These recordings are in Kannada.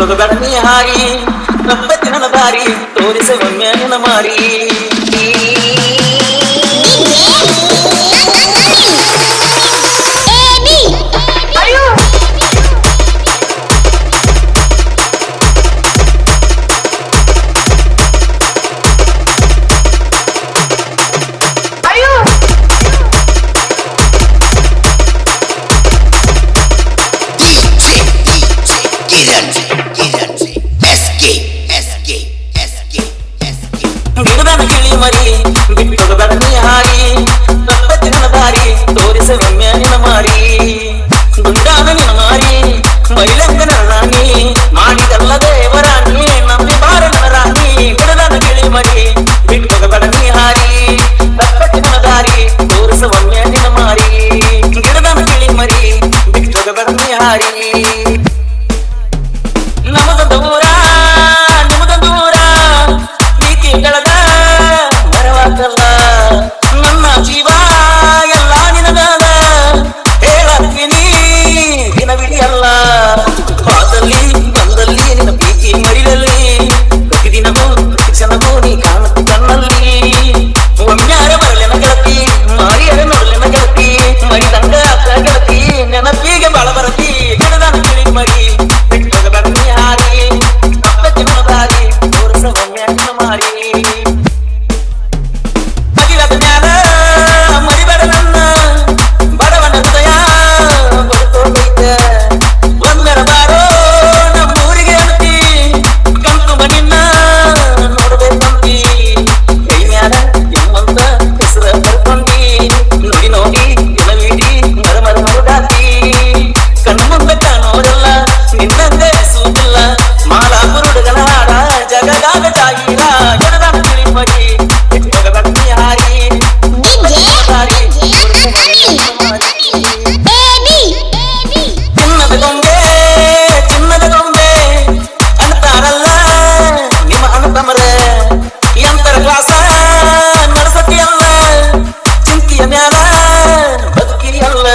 ಬಿಟ್ಟೋಗಬೇಡ ನೀ ಹಾರಿ ತಪ್ಪತ್ತಿನ ದಾರಿ ತೋರಿಸ ಒಮ್ಮೆ ನಿನ್ನ ಮಾರಿ ಗಿಡದನ ಗಿಳಿ ಮರಿ ಬಿಟ್ಟೋಗಬೇಡ ನೀ ಹಾರಿ ತಪ್ಪತ್ತಿನ ದಾರಿ ತೋರಿಸ ಒಮ್ಮೆ ನಿನ್ನ ಮಾರಿ ಗುಂಡಾನ ನಿನ್ನ ಮಾರಿ ಮೈಲಂಗನ ರಾಣಿ ಮಾಡಿದಲ್ಲ ದೇವರಾಣಿ ನಂಬಿ ಬಾರನ ರಾಣಿ ಗಿಡದನ ಗಿಳಿ ಮರಿ ಬಿಟ್ಟೋಗಬೇಡ ನೀ ಹಾರಿ ತಪ್ಪತ್ತಿನ ದಾರಿ ತೋರಿಸ ಒಮ್ಮೆ ನಿನ್ನ ಮಾರಿ ಗಿಡದನ ಗಿಳಿ ಮರಿ ಬಿಟ್ಟೋಗಬೇಡ ನೀ ಹಾರಿ ನಮದ ದೂರ ನಿಮದ ದೂರ ಪ್ರೀತಿಗಳದ ಮರವಾಗಲ್ಲ ನನ್ನ ಜೀವ ಎಲ್ಲ ನಿನಗಾದ ಹೇಳತ್ತೀನಿ ದಿನವಿಡಿಯಲ್ಲ ಪಾದಲ್ಲಿ ಬಂದಲ್ಲಿ ನಿನ್ನ ಪ್ರೀತಿ ಮರಿಲಲ್ಲಿ ಪ್ರತಿದಿನವೂ ಕ್ಷಣವೂ ನೀ ಕಾಣುತ್ತೆ ಕಣ್ಣಲ್ಲಿ ಒಮ್ಮ್ಯಾರ ಬರಲಿನ ಗೆಳತಿ ಮಾರಿಯರ ನೋಡಲಿನ ಗೆಳತಿ ಮರಿದಂಗ ಅಕ್ಕ ಗೆಳತಿ ನೆನಪಿಗೆ ಬಾಳ ಬರತಿ ಗಿಡದನ ಗಿಳಿ ಮರಿ ಬಿಟ್ಟೋಗಬೇಡ ನೀ ಹಾರಿ ತಪ್ಪತ್ತಿನ ದಾರಿ ತೋರಿಸ ಒಮ್ಮೆ ನಿನ್ನ ಮಾರಿ ಮದಿಲದ ಮ್ಯಾಲ ಮರಿಬೇಡ ನನ್ನ ಬಡವನ ಹೃದಯ ಬದುಕೋಗೈತೆ ಒಂದರ ಬಾರೋ ನಮ್ಮೂರಿಗೆ ಅಂತಿ ಕಂತು ಮನಿನ್ನ ನೋಡ್ಬೇಕಂತಿ ಕೈ ಮ್ಯಾಲ ನಿಮ್ಮಂತ ಹೆಸರ ಬರ್ಕೊಂಡಿ ನೋಡಿ ನೋಡಿ ದಿನವಿಡೀ ಮರಮರ ಮರುಡಾತಿ ಕಣ್ಣು ಮುಂದೆ ಕಾಣೋರಲ್ಲ ನಿನ್ನಂತೆ ಸೂದಿಲ್ಲ ಮಾಲಾ ಹುಡುಗನ ಹಾಡ ಜಗದಾಗ ಜಾಗೀರ ಗಿಡದನ ಗಿಳಿ ಮರಿ ಬಿಟ್ಟೋಗಬೇಡ ನೀ ಹಾರಿ ದಾರಿ ಚಿನ್ನದ ಗೊಂಬೆ ಚಿನ್ನದ ಗೊಂಬೆ ಅಂತಾರಲ್ಲ ನಿಮ್ಮ ಅಣ್ಣತಮ್ಮರ ಎಂತರ ಕ್ಲಾಸ ನಡೆಸತಿಯಲ್ಲ ಚಿಂತಿಯ ಮ್ಯಾಲ ಬದುಕಿಯಲ್ಲ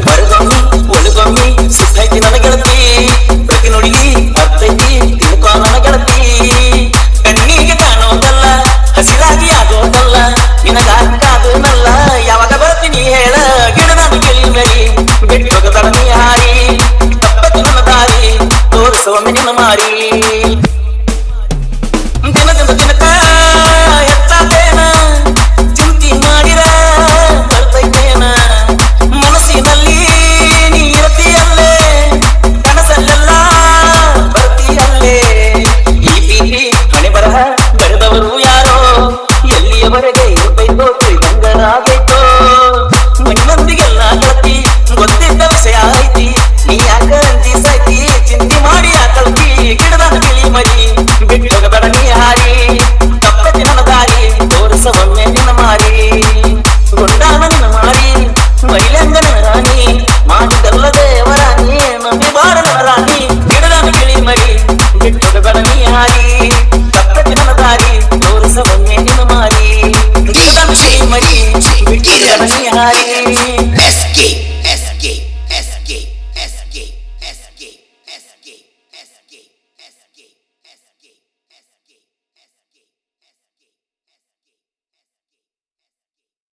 ಮರಗೊಮ್ಮಿ ಒಳಗೊಮ್ಮಿ ಸುತ್ತೈತಿ ನನ್ನ ಗೆಳತಿ ಪ್ರತಿ ನುಡಿಗಿ ಅರ್ಥೈತಿ ತಿಳ್ಕೊ ನನ್ನ ಗೆಳತಿ ಕಣ್ಣಿಗೆ ಕಾಣೋದಲ್ಲ ಹಸಿರಾಗಿ ಆಗೋದಲ್ಲ ನಿನಗಾಗೋದಲ್ಲ ಯಾವಾಗ ಬರ್ತೀನಿ ಹೇಳ ಗಿಡದನ ಗಿಳಿ ಮರಿ ಬಿಟ್ಟೋಗಬೇಡ ನೀ ಹಾರಿ ತಪ್ಪತ್ತು ನನ್ನ ದಾರಿ ತೋರಿಸ ಒಮ್ಮೆ ನಿನ್ನ ಮಾರಿ ದಿನದಿಂದ ದಿನಕ ಹೆಚ್ಚಾತೇನ ಚಿಂತಿ ಮಾಡಿರ ಬರ್ತೈತೇನ ಮನಸ್ಸಿನಲ್ಲಿ ನೀ ಇರ್ತೀಯಲ್ಲೇ ಕನಸಲ್ಲೆಲ್ಲ ಬರ್ತೀಯಲ್ಲೇ ಈ ಪ್ರೀತಿ ಹಣೆ ಬರಹ ಬರೆದವರು ಯಾರೋ ಎಲ್ಲಿಯವರೆಗೆ ಇರ್ಬೈತೋ ತಿಳಿದಂಗರಾಗೈತೋ ಮಣ್ಣೊಂದಿಗೆಲ್ಲ ಗೆಳತಿ ಗೊತ್ತಿದ್ದ ವಿಷಯ ಐತಿ ನೀ ಯಾಕ ಅಂಜಿಸೈತಿ ಚಿಂತೆ ಮಾಡಿ ಯಾಕಲ್ತಿ ಗಿಡದನ ಗಿಳಿ ಮರಿ ಬಿಟ್ಟೋಗಬೇಡ ನೀ ಹಾರಿ ತಪ್ಪತ್ತಿನ ದಾರಿ ತೋರಿಸ ಒಮ್ಮೆ ನಿನ್ನ ಮಾರಿ ಗುಂಡಾನ ನಿನ್ನ ಮಾರಿ ಮೈಲಂಗನ ರಾಣಿ ಮಾಡಿದಲ್ಲ ದೇವರಾಣಿ ನಂಬಿ ಬಾರನ ರಾಣಿ ಗಿಡದನ ಗಿಳಿ ಮರಿ ಬಿಟ್ಟೋಗಬೇಡ ನೀ ಹಾರಿ